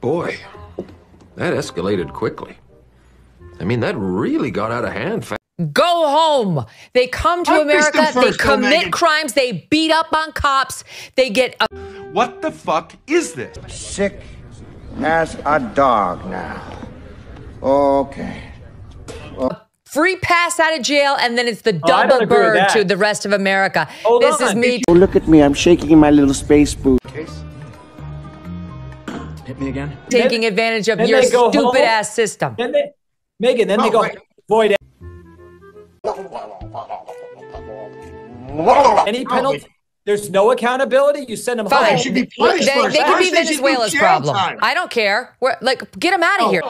Boy, that escalated quickly. I mean, that really got out of hand fast. Go home. They come to America, they commit crimes, they beat up on cops, they get... What the fuck is this? Sick as a dog now. Okay. Free pass out of jail, and then it's the double bird to the rest of America. This is me. Oh, look at me. I'm shaking in my little space boot. Case. Hit me again. Taking advantage of your stupid-ass system. Megan, then they go void any penalty. There's no accountability. You send them Fine. home. They could be Venezuela's problem. I don't care. Get them out of here.